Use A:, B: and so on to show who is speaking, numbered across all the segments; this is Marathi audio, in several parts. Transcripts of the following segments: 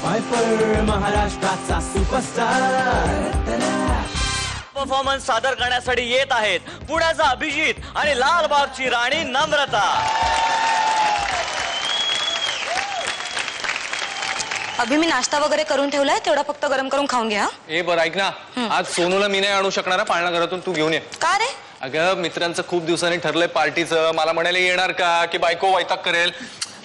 A: हायपर महाराष्ट्राचा सुपरस्टार
B: परफॉर्मन्स सादर करण्यासाठी येत आहेत पुण्याचा अभिजित आणि लालबागची राणी नम्रता।
C: अभि मी नाश्ता वगैरे करून ठेवलाय, तेवढा फक्त गरम करून खाऊन घ्या।
D: ए बरं ऐक ना, आज सोनूला मी नाही आणू शकणार पाळणा घरातून, तू घेऊन ये।
C: का रे?
D: अगं मित्रांचं खूप दिवसांनी ठरलंय पार्टीचं, मला म्हणाले येणार का की बायको वैताग करेल।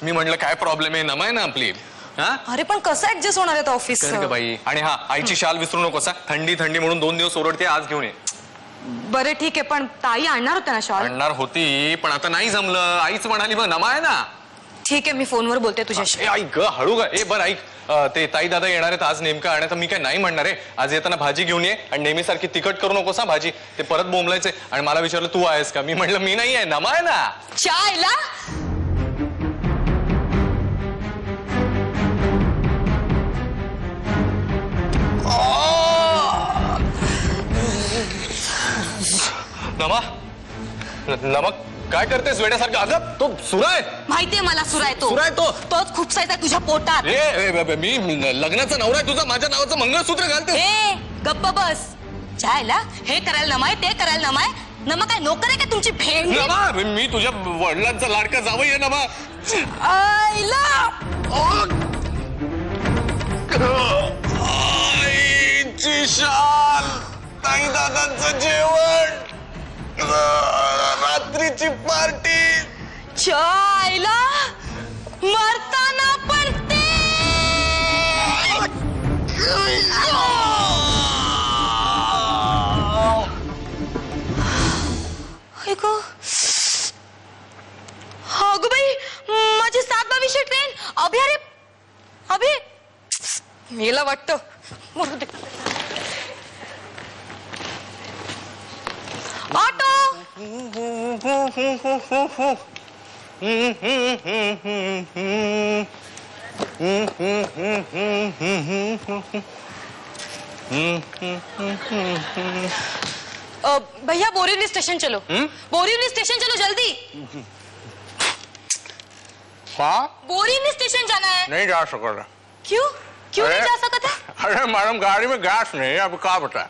D: मी म्हटलं काय प्रॉब्लेम आहे, नमाय ना आपली।
C: अरे पण कसं ऍडजस्ट होणार आहे ऑफिस
D: का बाई। आणि हा आईची शाल विसरू नकोस, थंडी थंडी म्हणून 2 दिवस ओरडते, आज घेऊन ये।
C: बरे ठीक आहे, पण ताई आणणार होत्या ना शॉल?
D: आणणार होती पण आता नाही जमलं, आईच म्हणाली बघ नमाय ना।
C: ठीक आहे, मी फोनवर बोलते तुझ्याशी।
D: ऐक ग हळू ग। ए बरं ऐक, ते ताई दादा येणार आहेत आज नेमकं, आणि तर मी काय नाही म्हणणार आहे। आज येताना भाजी घेऊन ये आणि नेहमीसारखी तिखट करू नकोस हा भाजी, ते परत बोंबलायचे। आणि मला विचारलं तू आहेस का, मी म्हटलं मी नाही आहे, नमाय ना।
C: चायला
D: नमा नमक काय करतेस वेड्यासारखं? अगं तो सुराय
C: माहितीये मला, सुराय
D: सुराय तो
C: तोच खूप सायचा तुझ्या पोटात।
D: मी लग्नाचा नवरा आहे तुझा, माझ्या नावाचं मंगळसूत्र घालते।
C: ए गप्प बस। चायला हे करायला नमाय, ते करायला नमाय। नमा काय नोकर आहे का तुमची भेंडी?
D: नमा मी तुझ्या वडिलांचा लाडका जावई आहे नमा।
C: आईला
D: आईची शाल, ताई दादांचं जेवण, रात्रीची पार्टी,
C: चायला मरताना पण ते। अगं बाई, माझी 7:22 ट्रेन। अभि अरे अभि मेला वाटतं। ऑटो भैया बोरीवली स्टेशन चलो। बोरीवली स्टेशन चलो जल्दी। बोरीवली स्टेशन जाना है।
D: नहीं जा सकता।
C: क्यों क्यों नहीं जा सकता?
D: अरे मैडम गाड़ी में गैस नहीं, अब क्या बताए।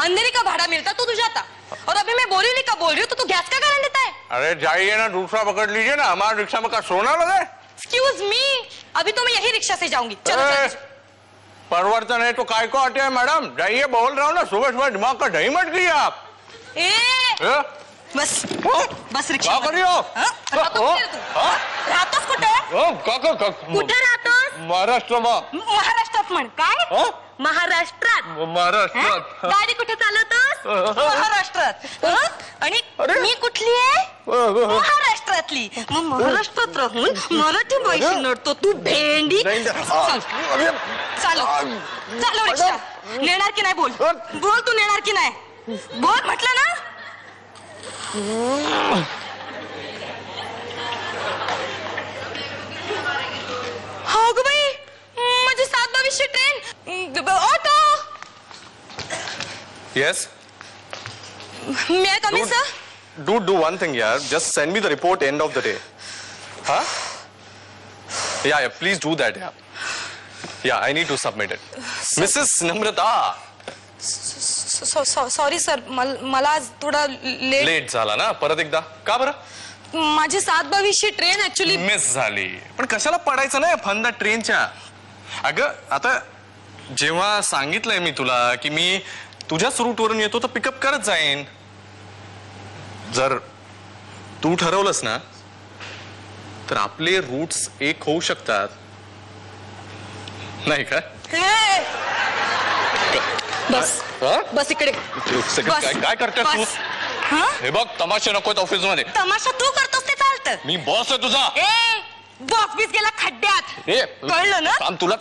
C: अंधेरी का भाड़ा मिलता तो तू जाता, और अभी मैं बोरीवली का बोल रही हूँ तो तू गैस का कारण देता है?
D: अरे जाइए ना, दूसरा पकड़ लीजिए ना, हमारे रिक्शा में का सोना लगे।
C: एक्सक्यूज मी, अभी तो मैं यही रिक्शा से जाऊंगी। चलो
D: ए,
C: चलो।
D: परिवर्तन है तो काय को आते हैं मैडम, जाइए, बोल रहा हूँ ना, सुबह सुबह दिमाग का दही मत कीजिए आप।
C: बस बस रिक्षा
D: क्या करियो?
C: राहतोस कुठे? कुठे राहतोस? महाराष्ट्रात म्हण काय? महाराष्ट्रात गाडी कुठे चालवतोस? महाराष्ट्रात। आणि मी कुठली आहे? महाराष्ट्रातली। मग महाराष्ट्रात राहून मराठी भाषा नडतो तू भेंडी। चालव चालव रिक्षा। नेणार की नाही बोल, बोल तू नेणार की नाही बोल, म्हटलं ना। हो ग बाई, माझी 7:22 train. Auto.
D: Yes.
C: May I come in, sir?
D: Do one thing, yeah. Just send me the report end of the day. Huh? Yeah, please do that, yeah. Yeah, I need to submit it. Mrs. Namrata.
C: Sorry sir, मला आज थोडा
D: लेट झाला ना, परत एकदा का बरं?
C: माझी 7:22 ट्रेन ऍक्च्युली
D: मिस झाली। पण कशाला पडायचं ना फंदा ट्रेनच्या? अगं आता जेव्हा सांगितलंय मी तुला की मी तुझ्याच रूटवरून येतो तर पिकअप करत जाईन। जर तू ठरवलंस ना तर आपले रूट्स एक होऊ शकतात, नाही का?
C: बस बस इकडे।
D: काय करते तू? हे बघ, तमाशे नको ऑफिस मध्ये।
C: तमाशा तू करतोस ते चालतं।
D: मी बॉस आहे तुझा।
C: बॉस बीस गेला खड्ड्यात, कळलं ना?
D: काम तुला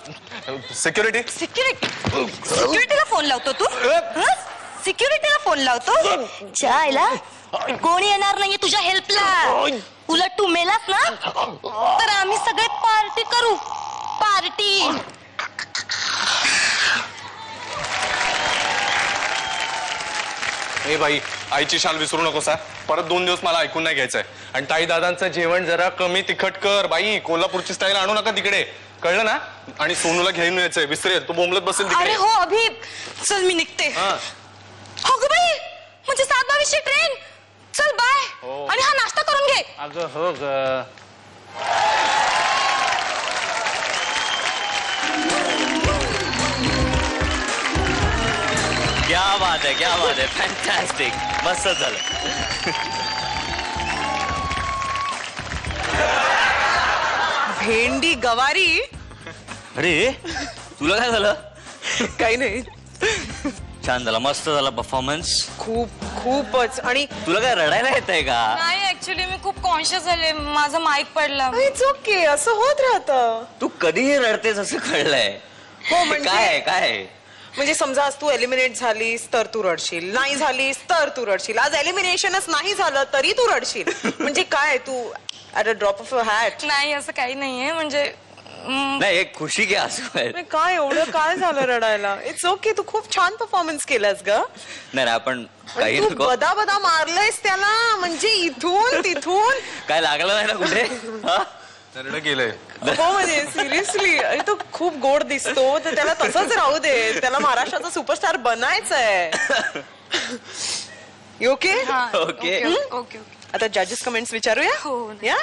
D: सिक्युरिटी
C: सिक्युरिटीला फोन लावतो तू? सिक्युरिटीला फोन लावतो? चायला कोणी येणार नाहीये तुझ्या हेल्पला। उलट तू मेलास ना तर आम्ही सगळे पार्टी करू, पार्टी।
D: ए बाई, आईची शाल विसरू नकोस, परत 2 दिवस मला ऐकून नाही घ्यायचंय। आणि ताई दादांचं जेवण जरा कमी तिखट कर बाई, कोल्हापूरची स्टाईल आणू नका तिकडे। कळलं ना? आणि सोनूला घेऊन यायचंय, विसरेल, तो बोंबलत बसेल
C: अरे
D: तिकडे.
C: हो अभि, चल मी निघते. हो ग बाई, म्हणजे 7:22 ट्रेन. चल बाय. आणि हा नाश्ता करून घे.
E: अगं हो ग.
B: क्या बात आहे फॅन्टॅस्टिक, मस्त झालं.
F: भेंडी गवारी.
B: अरे तुला काय झालं?
F: काही नाही,
B: छान झाला, मस्त झाला परफॉर्मन्स.
F: खूपच. आणि
B: तुला काय रडायला येत आहे का?
C: नाही ऍक्च्युली मी खूप कॉन्शियस झाले, माझा माईक पडला.
F: इट्स ओके, असं होत राहतं.
B: तू कधीही रडतेस असं कळलंय.
F: हो म्हणजे
B: काय
F: म्हणजे समजा आज तू एलिमिनेट झालीस तर तू रडशील, नाही झालीस तर तू रडशील. आज एलिमिनेशनच नाही झालं तरी तू रडशील. म्हणजे काय तू at a drop of a hat.
C: नाही असं काही नाहीये, म्हणजे
B: नाही, एक खुशी घ्या असं.
F: काय एवढं काय झालं रडायला? इट्स ओके, तू खूप छान परफॉर्मन्स केलास ग.
B: नाही आपण काही
F: तू
B: नको.
F: बदा मारलंयस त्याला, म्हणजे इथून तिथून.
B: काय लागलं नाही ना कुठे? हा?
D: रडं गेलंय.
F: हो म्हणजे सिरियसली. आणि तो खूप गोड दिसतो, तर त्याला तसंच राहू दे. त्याला महाराष्ट्राचा सुपरस्टार बनायचंय. Okay
B: okay.
C: ओके.
F: आता जजेस कमेंट्स विचारूया.
C: हो.
F: या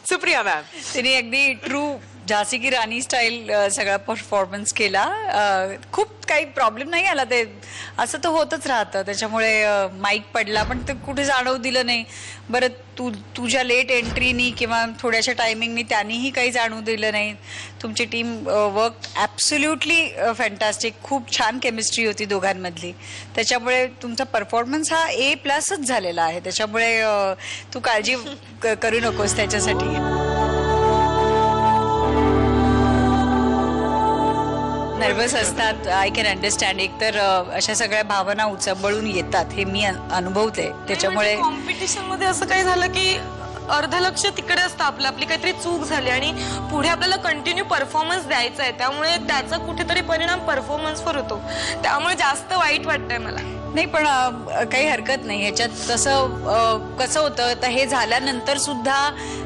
F: सुप्रिया मॅम.
G: तिने अगदी ट्रू झाशी की राणी स्टाईल सगळा परफॉर्मन्स केला. खूप काही प्रॉब्लेम नाही आला. ते असं तर होतच राहतं, त्याच्यामुळे माईक पडला पण ते कुठे जाणवू दिलं नाही. बरं तुझ्या लेट एंट्रीनी किंवा थोड्याशा टायमिंगनी त्यांनीही काही जाणवू दिलं नाही. तुमची टीम वर्क ॲब्सोल्युटली फॅन्टॅस्टिक. खूप छान केमिस्ट्री होती दोघांमधली, त्याच्यामुळे तुमचा परफॉर्मन्स हा A+ झालेला आहे. त्याच्यामुळे तू काळजी करू नकोस त्याच्यासाठी. नर्वस असतात, आय कॅन अंडरस्टँड. एक तर अशा सगळ्या भावना उचंबळून येतात, हे मी अनुभवते. त्याच्यामुळे
C: कॉम्पिटिशन मध्ये असं काही झालं की अर्ध लक्ष तिकडे असतं आपलं, आपली काहीतरी चूक झाली आणि पुढे आपल्याला कंटिन्यू परफॉर्मन्स द्यायचा आहे, त्यामुळे त्याचा कुठेतरी परिणाम परफॉर्मन्सवर होतो. त्यामुळे जास्त वाईट वाटतंय मला.
G: नाही पण काही हरकत नाही ह्याच्यात. तसं कसं होतं, तर हे झाल्यानंतर सुद्धा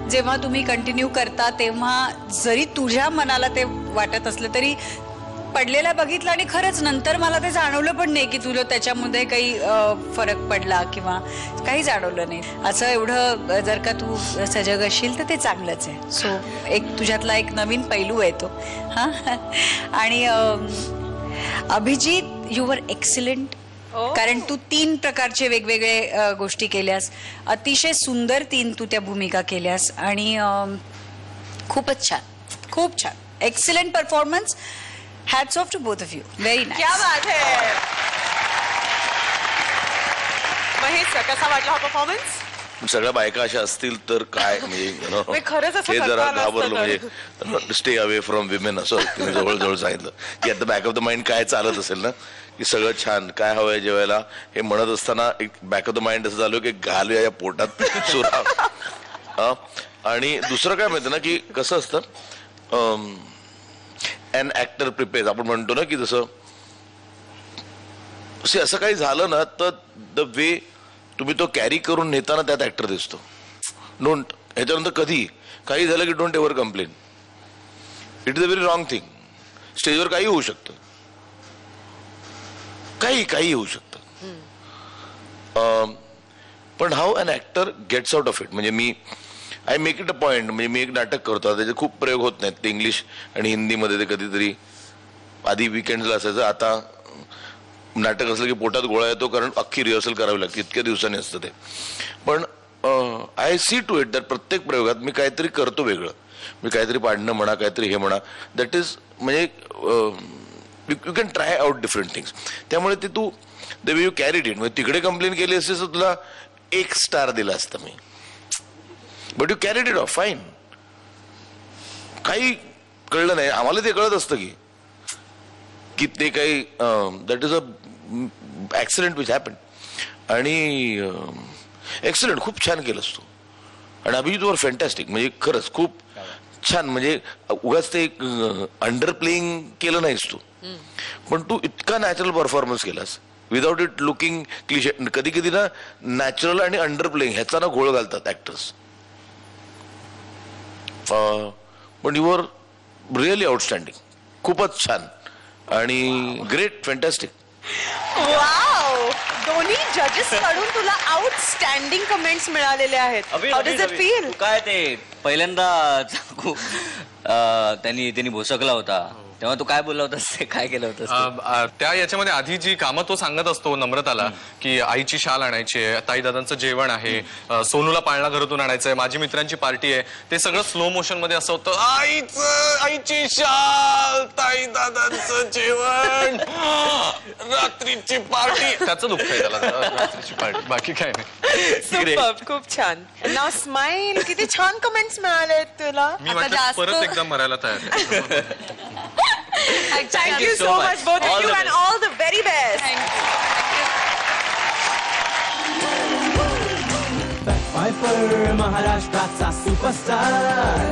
G: जेव्हा तुम्ही कंटिन्यू करता तेव्हा जरी तुझ्या मनाला ते वाटत असलं तरी पडलेला बघितला आणि खरंच नंतर मला ते जाणवलं पण नाही की तुला त्याच्यामध्ये काही फरक पडला किंवा काही जाणवलं नाही. असं एवढं जर का तू सजग असशील तर ते चांगलंच आहे. सो एक तुझ्यातला एक नवीन पैलू आहे तो. हां आणि अभिजित, यू वर एक्सिलेंट. कारण तू 3 प्रकारचे वेगवेगळे गोष्टी केल्यास, अतिशय सुंदर 3 तू त्या भूमिका केल्यास आणि खूपच छान, खूप छान, excellent performance. Hats off to both of you. Very nice.
F: क्या बात है. महेश, कसा वाटला हा परफॉर्मन्स?
H: सगळ्या बायका अशा असतील तर काय म्हणजे
F: खरंच असं
H: हे जरा
F: करता आलं
H: घाबरलं.
F: असतं
H: म्हणजे स्टे अवे फ्रॉम विमेन असं तिने जवळजवळ सांगितलं की at the back of the mind काय चालत असेल ना, की सगळं छान काय हवंय जेवायला हे म्हणत असताना एक बॅक ऑफ द माइंड असं झालं की घालूया या पोटात सुरा. आणि दुसरं काय माहिती ना की कसं असतं, अन ऍक्टर प्रिपेअर आपण म्हणतो ना की जसं असं काही झालं ना तर द वे तुम्ही तो कॅरी करून नेताना त्यात ऍक्टर दिसतो. डोंट ह्याच्यानंतर कधी काही झालं की don't ever complain. It is a very wrong thing. स्टेजवर काही होऊ शकतं, काही होऊ शकतं, पण how an actor gets out of it. म्हणजे I make it a point, म्हणजे मी एक नाटक करतो, त्याचे खूप प्रयोग होत नाहीत. ते इंग्लिश आणि हिंदीमध्ये ते कधीतरी आधी विकेंड्सला असायचं, आता नाटक असलं की पोटात गोळा येतो कारण अख्खी रिहर्सल करावी लागते, इतक्या दिवसांनी असतं ते. पण I see to it that प्रत्येक प्रयोगात मी काहीतरी करतो वेगळं. मी काहीतरी पाडणं म्हणा, काहीतरी हे म्हणा, दॅट इज म्हणजे you can try out different things. त्यामुळे ते तू the way you carried it. म्हणजे तिकडे कंप्लेन केली असते तर तुला 1 स्टार दिला असतं मी, but you carried it off fine. काही कळलं नाही आम्हाला, ते कळत असतं की ते काही that is a accident which happen. आणि एक्सलंट, खूप छान केलंस तू. आणि अभिजित वर फॅन्टॅस्टिक, म्हणजे खरंच खूप छान. म्हणजे उगाच ते अंडर प्लेइंग केलं नाहीस तू, पण तू इतका नॅचरल परफॉर्मन्स केलास विदाउट इट लुकिंग क्लिशे. कधी कधी ना नॅचरल आणि अंडर प्लेइंग ह्याचा ना घोळ घालतात ऍक्टर्स. पण युवर रिअली आउटस्टँडिंग, खूपच छान आणि ग्रेट, फॅन्टॅस्टिक.
F: वाव, दोन्ही जजेस कडून तुला आउटस्टँडिंग कमेंट्स मिळालेले आहेत. How does it feel?
B: काय ते पहिल्यांदा चाकू त्यांनी भोसकला होता तेव्हा तू काय बोलला होतास, ते काय केलं होतं?
D: त्या याच्यामध्ये आधी जी कामं तो सांगत असतो नम्रताला की आईची शाल आणायची आहे, ताई दादांचं जेवण आहे, सोनूला पाळणा घरातून आणायचंय, माझी मित्रांची पार्टी आहे, ते सगळं स्लो मोशन मध्ये असं होतं. आईची शाल, ताई दादांचं जेवण, रात्रीची पार्टी. त्याचं दुःख आहे त्याला, रात्रीची पार्टी, बाकी काय नाही.
F: Superb, खूप छान. नाव स्माइल, किती छान कमेंट्स मिळाले तुला.
D: मी म्हटलं परत एकदा मरायला तयार आहे.
F: Thank you so much, both of you, and all the very best.
A: Bagpiper महाराष्ट्राचा सुपरस्टार